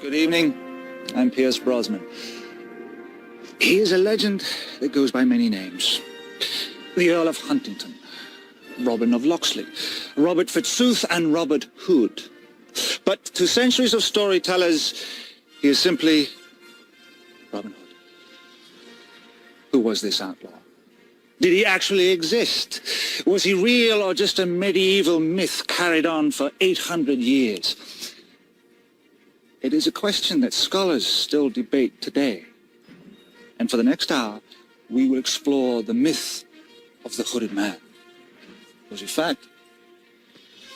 Good evening. I'm Pierce Brosnan. He is a legend that goes by many names. The Earl of Huntington, Robin of Locksley, Robert Fitzooth, and Robert Hood. But to centuries of storytellers, he is simply Robin Hood. Who was this outlaw? Did he actually exist? Was he real or just a medieval myth carried on for 800 years? It is a question that scholars still debate today. And for the next hour, we will explore the myth of the hooded man. Was he fact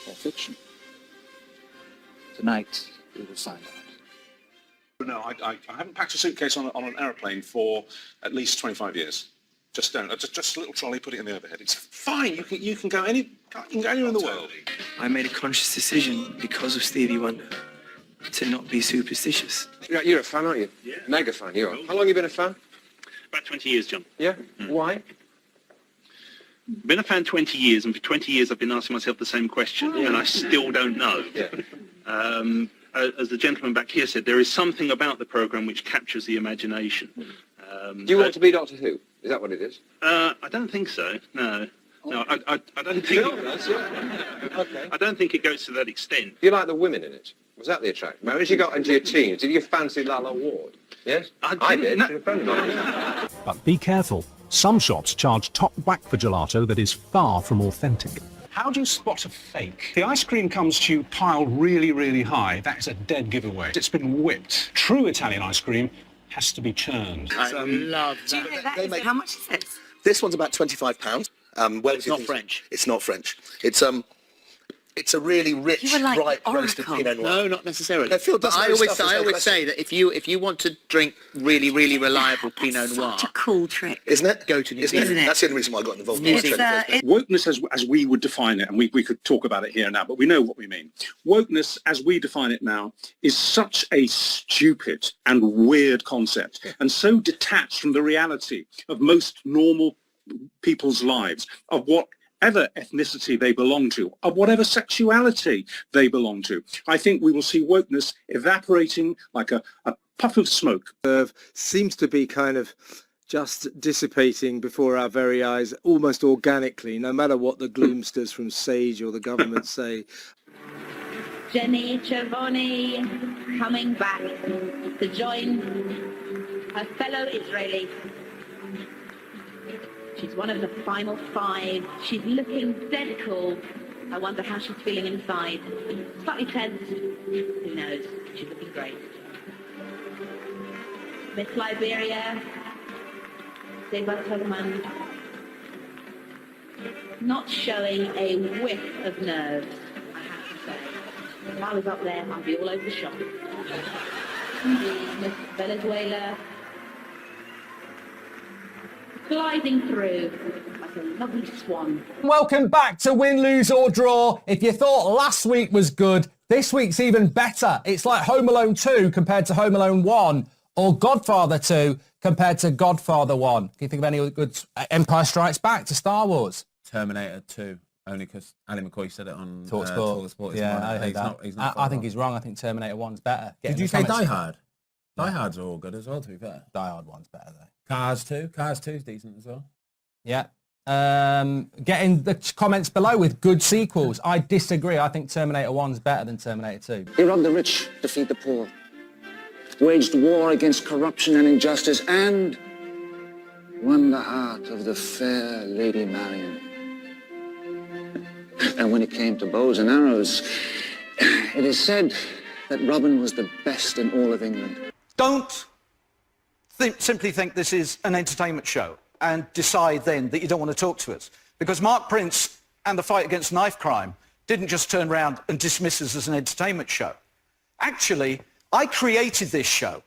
or fiction? Tonight, we will find out. No, I haven't packed a suitcase on an aeroplane for at least 25 years. Just don't. Just a little trolley, put it in the overhead. It's fine. You can go anywhere in the world. I made a conscious decision because of Stevie Wonder to not be superstitious. You're a fan, aren't you? Yeah. Mega fan, you are. How long have you been a fan? About 20 years, John. Yeah? Why? Been a fan 20 years, and for 20 years I've been asking myself the same question, and I still don't know. Yeah. As the gentleman back here said, there is something about the programme which captures the imagination. Do you want to be Doctor Who? Is that what it is? I don't think so, no. No, I don't think... Okay. I don't think it goes to that extent. Do you like the women in it? Was that the attraction? Now, as you got into your teens, did you fancy Lala Ward? Yes? I did. No. She's a friend of mine. But be careful. Some shops charge top whack for gelato that is far from authentic. How do you spot a fake? The ice cream comes to you piled really, really high. That is a dead giveaway. It's been whipped. True Italian ice cream has to be churned. I love that. Do you know that? How much is it? This one's about £25. Well, It's not French. It's not French. It's a really rich, You were like bright the roasted oracle. Pinot Noir. No, not necessarily. No, Phil does I know always, stuff, I there's no always say question. that if you want to drink really, really reliable Pinot Noir, Such a cool trick. Isn't it? go to New Isn't Zealand. it? That's the only reason why I got involved in It's, the trade. Wokeness as we would define it, and we could talk about it here now, but we know what we mean. Wokeness as we define it now is such a stupid and weird concept and so detached from the reality of most normal people's lives, of whatever ethnicity they belong to, of whatever sexuality they belong to. I think we will see wokeness evaporating like a puff of smoke. Seems to be kind of just dissipating before our very eyes almost organically, no matter what the gloomsters from Sage or the government say. Jenny Cervoni coming back to join her fellow Israeli. She's one of the final five. She's looking dead cool. I wonder how she's feeling inside. Slightly tense. Who knows? She's looking great. Miss Liberia, Deba Togman, not showing a whiff of nerves, I have to say. If I was up there, I'd be all over the shop. Miss Venezuela, gliding through like a lovely swan. Welcome back to Win, Lose or Draw. If you thought last week was good, this week's even better. It's like Home Alone 2 compared to Home Alone 1 or Godfather 2 compared to Godfather 1. Can you think of any good Empire Strikes Back to Star Wars? Terminator 2, only because Ali McCoy said it on TalkSport. Yeah, I heard that. I think he's wrong. I think Terminator 1's better. Did you say Die Hard? Die Hard's are all good as well, to be fair. Die Hard 1's better, though. Cars 2? Cars 2's decent as well. Yeah. Get in the comments below with good sequels. I disagree. I think Terminator 1's better than Terminator 2. He robbed the rich, defeat the poor, waged war against corruption and injustice, and won the heart of the fair Lady Marion. And when it came to bows and arrows, it is said that Robin was the best in all of England. Don't simply think this is an entertainment show and decide then that you don't want to talk to us. Because Mark Prince and the fight against knife crime didn't just turn around and dismiss us as an entertainment show. Actually, I created this show.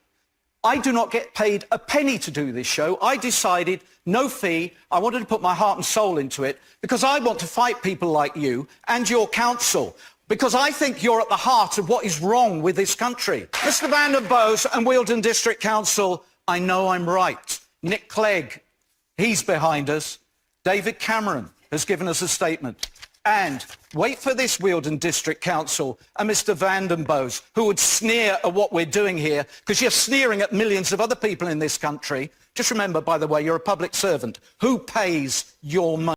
I do not get paid a penny to do this show. I decided, no fee, I wanted to put my heart and soul into it because I want to fight people like you and your council, because I think you're at the heart of what is wrong with this country. Mr. Van den Bos and Wealdon District Council, I know I'm right. Nick Clegg, he's behind us. David Cameron has given us a statement. And wait for this Wealden District Council and Mr Van den Bosch, who would sneer at what we're doing here, because you're sneering at millions of other people in this country. Just remember, by the way, you're a public servant. Who pays your money?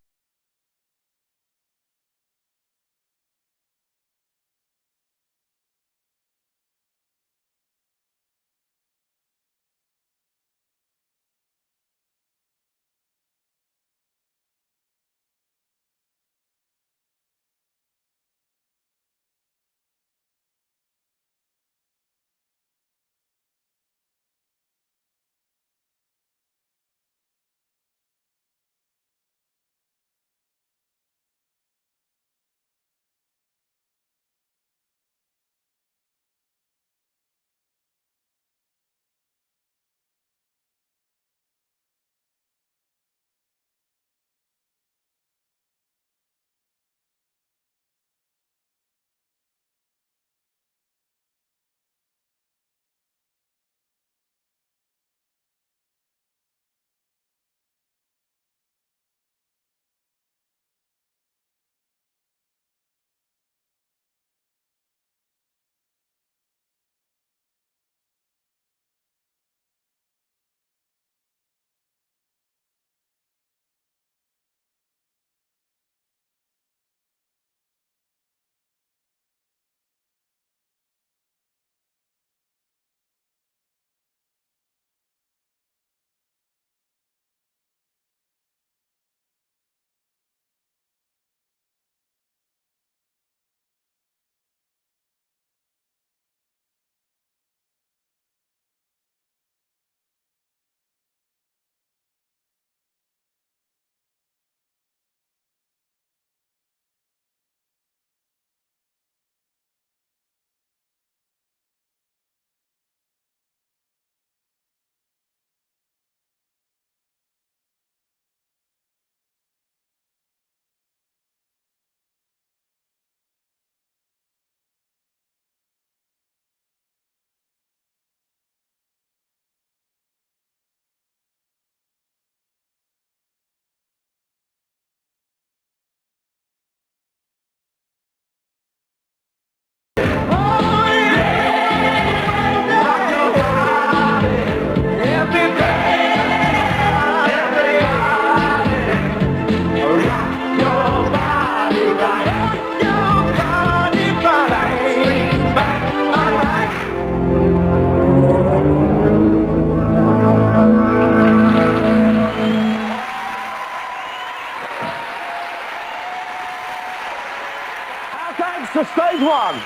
To stage one.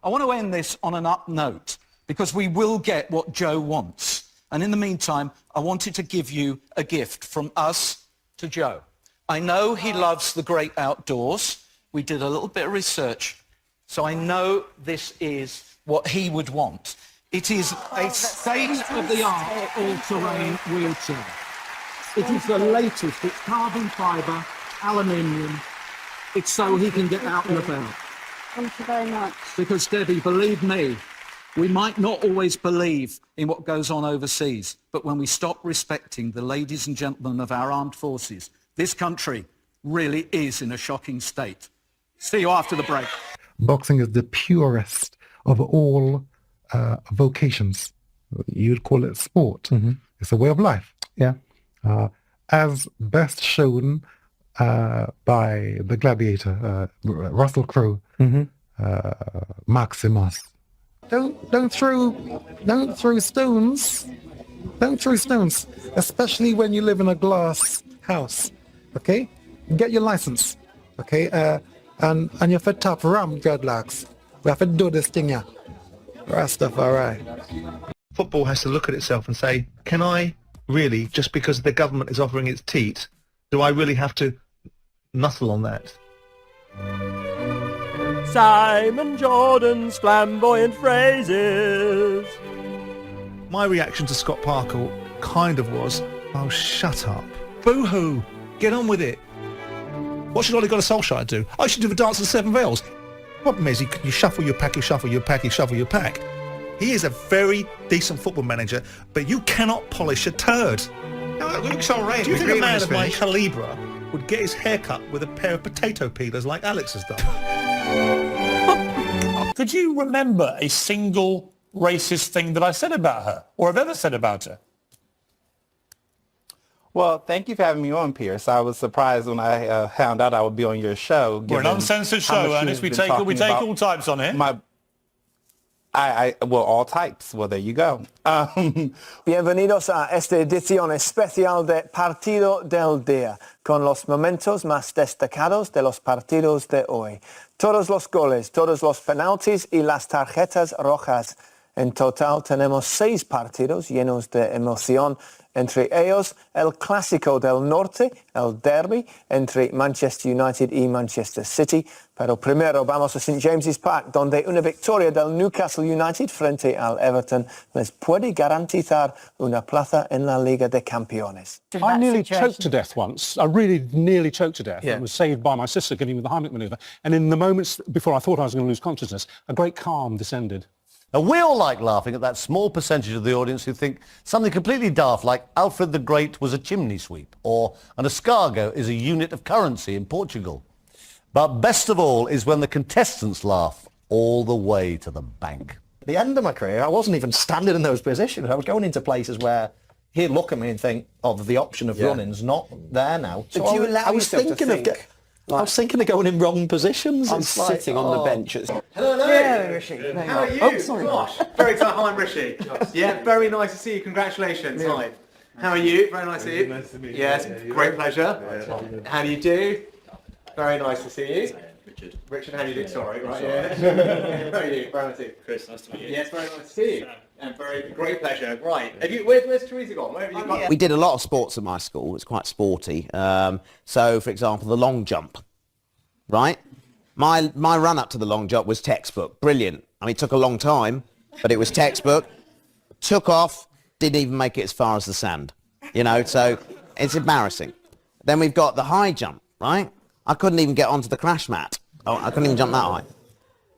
I want to end this on an up note, because we will get what Joe wants. And in the meantime, I wanted to give you a gift from us to Joe. I know he loves the great outdoors. We did a little bit of research, so I know this is what he would want. It is a state-of-the-art all-terrain wheelchair. It is the latest. It's carbon fibre, aluminium. It's so he can get out and about. Thank you very much. Because, Debbie, believe me, we might not always believe in what goes on overseas, but when we stop respecting the ladies and gentlemen of our armed forces, this country really is in a shocking state. See you after the break. Boxing is the purest of all vocations. You'd call it sport. Mm-hmm. It's a way of life. Yeah. As best shown by the gladiator, Russell Crowe, Maximus. Don't throw stones. Don't throw stones, especially when you live in a glass house. Okay, get your license. Okay, and you have to tap ram dreadlocks. We have to do this thing, yeah. Rastafari. Football has to look at itself and say, can I really, just because the government is offering its teat, do I really have to nuzzle on that? Simon Jordan's flamboyant phrases. My reaction to Scott Parker kind of was, oh, shut up. Boo-hoo. Get on with it. What should Ole Gunnar Solskjaer do? I should do the dance of the seven veils. Problem is, you shuffle your pack, you shuffle your pack, you shuffle your pack. He is a very decent football manager, but you cannot polish a turd. No, it looks all right. Do you think a man of my calibre would get his hair cut with a pair of potato peelers like Alex has done. Could you remember a single racist thing that I said about her, or have ever said about her? Well, thank you for having me on, Pierce. I was surprised when I found out I would be on your show. We're an uncensored show, Ernest. We take all types on here. Well, all types. Well, there you go. Bienvenidos a esta edición especial de Partido del Día, con los momentos más destacados de los partidos de hoy. Todos los goles, todos los penaltis y las tarjetas rojas. En total tenemos 6 partidos llenos de emoción, entre ellos el Clásico del Norte, el derby entre Manchester United y Manchester City. Pero primero vamos a St. James's Park, donde una victoria del Newcastle United frente al Everton les puede garantizar una plaza en la Liga de Campeones. I nearly choked to death once. I really nearly choked to death. I was saved by my sister getting with the Heimlich manoeuvre. And in the moments before I thought I was going to lose consciousness, a great calm descended. Now, we all like laughing at that small percentage of the audience who think something completely daft like Alfred the Great was a chimney sweep or an escargot is a unit of currency in Portugal. But best of all is when the contestants laugh all the way to the bank. At the end of my career, I wasn't even standing in those positions. I was going into places where he'd look at me and think, oh, the option of running's not there now. So Do you allow I was yourself to thinking think? I was thinking of going in wrong positions. I'm It's sitting like, on the oh. bench. Hello. Yeah, Rishi. How are you? Oh, sorry. Gosh. Very tight. Hi, I'm Rishi. Yeah, very nice to see you. Congratulations. Yeah. Hi. How are you? Very nice to see you. Nice to meet you. Yes, Yeah, great pleasure. How do you do? Very nice to see you. Richard. Richard, how do you do? Sorry, right, yeah. How are you? Very nice to see you. Chris, nice to meet you. Yes, very nice to see you. And very great pleasure. Right. Have you, where's Teresa gone? Where have you gone? We did a lot of sports at my school. It's quite sporty. So, for example, the long jump. Right? My run up to the long jump was textbook. Brilliant. I mean, it took a long time, but it was textbook. Took off, didn't even make it as far as the sand. You know, so it's embarrassing. Then we've got the high jump, right? I couldn't even get onto the crash mat. Oh, I couldn't even jump that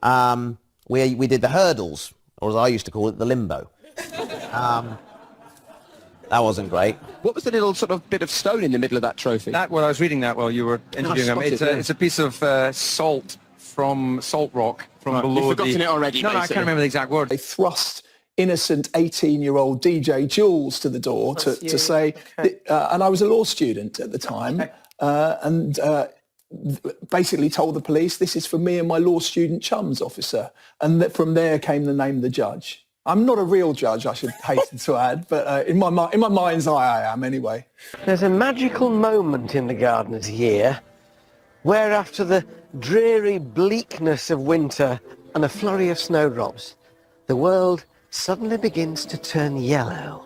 high. We did the hurdles, or as I used to call it, the limbo. That wasn't great. What was the little sort of bit of stone in the middle of that trophy? Well, I was reading that while you were interviewing him. It's a piece of salt from salt rock from below. You've forgotten it already, No, I can't remember the exact word. They thrust innocent 18-year-old DJ Jules to the door to say, and I was a law student at the time, and basically told the police, this is for me and my law student chums, officer. And from there came the name of the judge. I'm not a real judge, I should hasten to add, but in my mind's eye, I am anyway. There's a magical moment in the Gardeners here, where after the dreary bleakness of winter and a flurry of snowdrops, the world suddenly begins to turn yellow.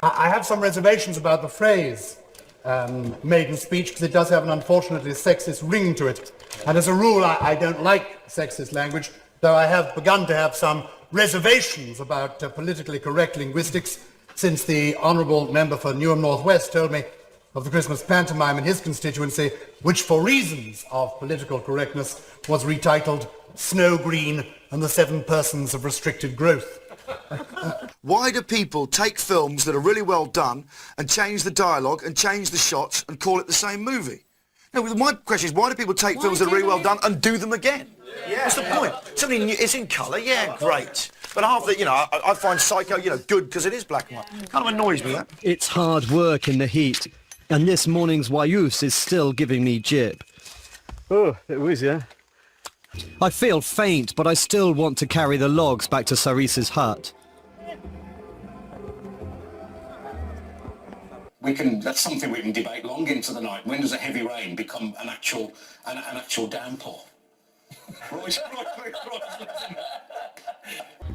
I have some reservations about the phrase maiden speech, because it does have an unfortunately sexist ring to it. And as a rule, I don't like sexist language, though I have begun to have some reservations about politically correct linguistics since the honourable member for Newham North West told me of the Christmas pantomime in his constituency, which for reasons of political correctness was retitled Snow Green and the 7 Persons of Restricted Growth. Why do people take films that are really well done and change the dialogue and change the shots and call it the same movie? No, my question is, why do people take films that are really well done and do them again? Yeah, what's the point? Something new, it's in colour, yeah, great. But half the, I find Psycho, good because it is black and white. Kind of annoys me, that. It's hard work in the heat, and this morning's Wayus is still giving me jip. Oh, it was, yeah. I feel faint, but I still want to carry the logs back to Saris's hut. That's something we can debate long into the night. When does a heavy rain become an actual downpour?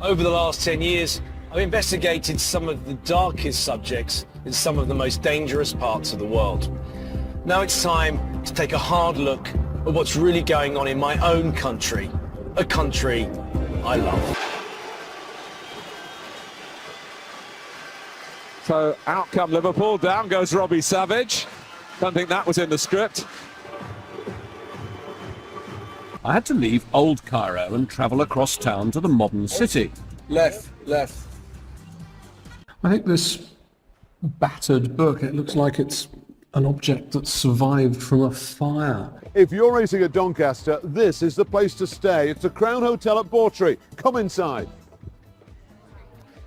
Over the last 10 years, I've investigated some of the darkest subjects in some of the most dangerous parts of the world. Now it's time to take a hard look at what's really going on in my own country, a country I love. So out come Liverpool, down goes Robbie Savage. Don't think that was in the script. I had to leave old Cairo and travel across town to the modern city. Left. I think this battered book. It looks like it's an object that survived from a fire. If you're racing at Doncaster, this is the place to stay. It's the Crown Hotel at Bawtry. Come inside.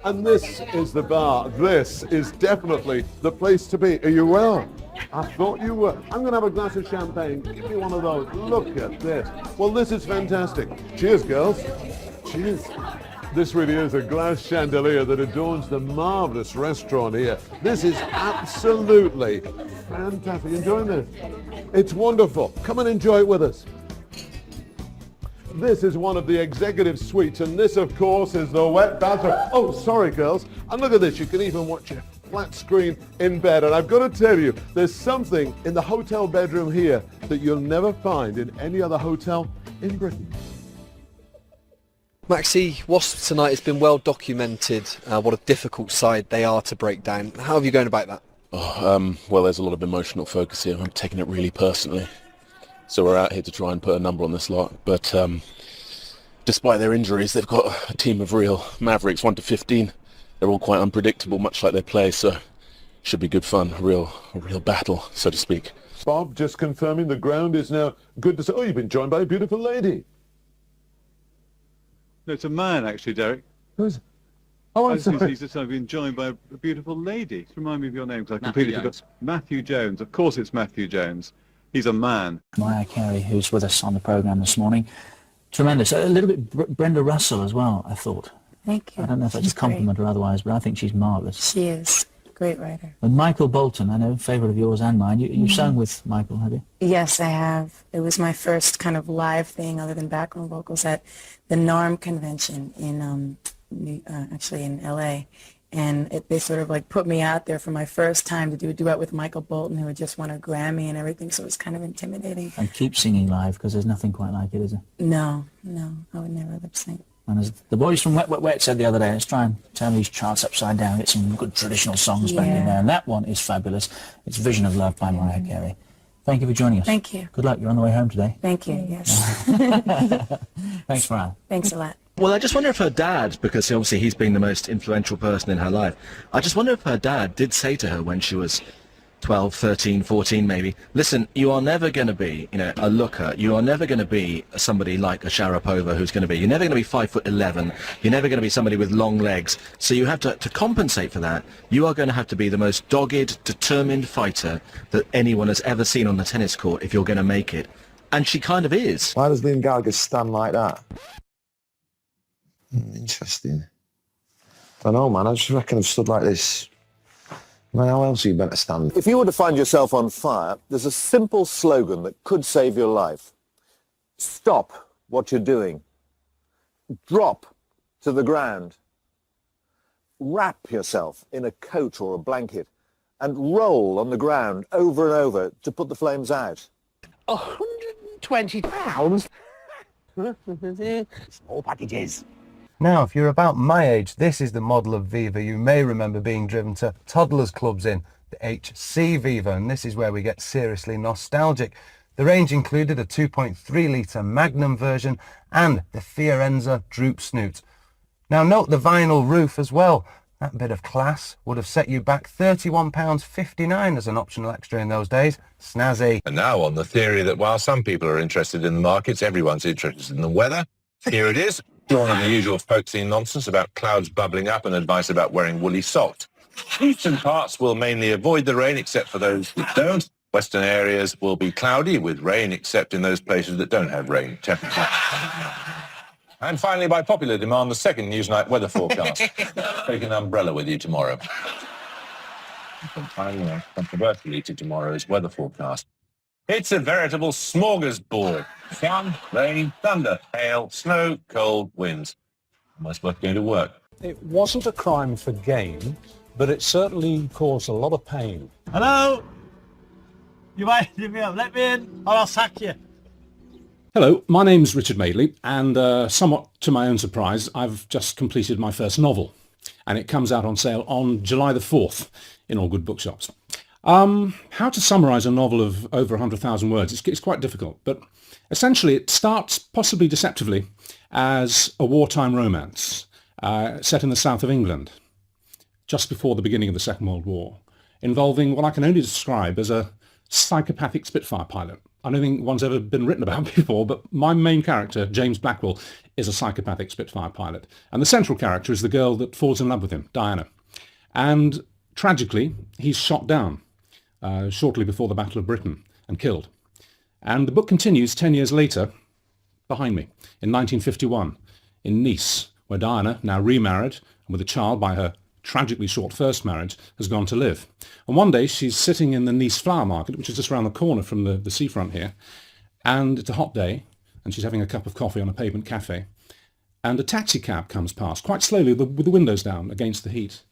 And this is the bar. This is definitely the place to be. Are you well? I thought you were. I'm going to have a glass of champagne. Give me one of those. Look at this. Well, this is fantastic. Cheers, girls. Cheers. This really is a glass chandelier that adorns the marvellous restaurant here. This is absolutely fantastic. Enjoying this? It's wonderful. Come and enjoy it with us. This is one of the executive suites, and this, of course, is the wet bathroom. Oh, sorry, girls. And look at this. You can even watch a flat screen in bed. And I've got to tell you, there's something in the hotel bedroom here that you'll never find in any other hotel in Britain. Maxi, Wasps tonight, it's been well documented what a difficult side they are to break down. How have you gone about that? Well, there's a lot of emotional focus here. I'm taking it really personally. So we're out here to try and put a number on this lot. But despite their injuries, they've got a team of real mavericks, 1 to 15. They're all quite unpredictable, much like they play. So should be good fun, a real battle, so to speak. Bob, just confirming the ground is now good to say. Oh, you've been joined by a beautiful lady. No, it's a man, actually, Derek. Who's? Oh, I'm sorry. He's just been joined by a beautiful lady. Remind me of your name, because I completely forgot. Matthew Jones. Of course it's Matthew Jones. He's a man. Mariah Carey, who's with us on the programme this morning. Tremendous. A little bit Brenda Russell as well, I thought. Thank you. I don't know if that's a compliment or otherwise, but I think she's marvellous. She is. Great writer. And Michael Bolton, I know, favourite of yours and mine. You sung with Michael, have you? Yes, I have. It was my first kind of live thing other than background vocals at the NARM convention in actually in LA. And they sort of like put me out there for my first time to do a duet with Michael Bolton, who had just won a Grammy and everything, so it was kind of intimidating. And keep singing live, because there's nothing quite like it, is there? No, I would never lip sync. And as the boys from Wet Wet Wet said the other day, let's try and turn these charts upside down, get some good traditional songs back in there. And that one is fabulous. It's Vision of Love by Mariah Carey. Thank you for joining us. Thank you. Good luck. You're on the way home today. Thank you, yes. Thanks, Mariah. Thanks a lot. Well, I just wonder if her dad, because obviously he's been the most influential person in her life, I just wonder if her dad did say to her when she was 12, 13, 14 maybe, listen, you are never going to be, a looker. You are never going to be somebody like a Sharapova who's going to be. You're never going to be 5'11". You're never going to be somebody with long legs. So you have to compensate for that. You are going to have to be the most dogged, determined fighter that anyone has ever seen on the tennis court if you're going to make it. And she kind of is. Why does Liam Gallagher stand like that? Interesting. I don't know, man. I just reckon I've stood like this. Man, how else are you better stand? If you were to find yourself on fire, there's a simple slogan that could save your life. Stop what you're doing. Drop to the ground. Wrap yourself in a coat or a blanket and roll on the ground over and over to put the flames out. 120 pounds? Small packages. Now, if you're about my age, this is the model of Viva you may remember being driven to toddlers clubs in, the HC Viva, and this is where we get seriously nostalgic. The range included a 2.3 litre Magnum version and the Fiorenza Droop Snoot. Now note the vinyl roof as well. That bit of class would have set you back £31.59 as an optional extra in those days. Snazzy. And now on the theory that while some people are interested in the markets, everyone's interested in the weather. Here it is. None of the usual folksy nonsense about clouds bubbling up and advice about wearing woolly socks. Eastern parts will mainly avoid the rain except for those that don't. Western areas will be cloudy with rain except in those places that don't have rain. And finally, by popular demand, the second Newsnight weather forecast. Take an umbrella with you tomorrow. Finally, controversially to tomorrow's weather forecast. It's a veritable smorgasbord. Sun, rain, thunder, hail, snow, cold, winds. Must both going to work. It wasn't a crime for gain, but it certainly caused a lot of pain. Hello? You might let me up. Let me in or I'll sack you. Hello, my name's Richard Madeley, and somewhat to my own surprise, I've just completed my first novel, and it comes out on sale on July the 4th in all good bookshops. How to summarise a novel of over 100,000 words? It's quite difficult, but essentially it starts, possibly deceptively, as a wartime romance set in the south of England, just before the beginning of the Second World War. involving what I can only describe as a psychopathic Spitfire pilot. I don't think one's ever been written about before, but my main character, James Blackwell, is a psychopathic Spitfire pilot. And the central character is the girl that falls in love with him, Diana. And tragically, he's shot down shortly before the Battle of Britain and killed. And the book continues 10 years later, behind me, in 1951, in Nice, where Diana, now remarried and with a child by her tragically short first marriage, has gone to live. And one day she's sitting in the Nice flower market, which is just around the corner from the seafront here, and it's a hot day, and she's having a cup of coffee on a pavement cafe, and a taxi cab comes past, quite slowly, with the windows down against the heat.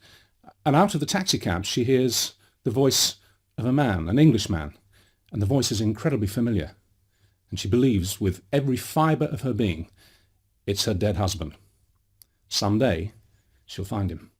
And out of the taxi cab she hears the voice of a man, an Englishman, and the voice is incredibly familiar. And she believes with every fibre of her being it's her dead husband. Someday she'll find him.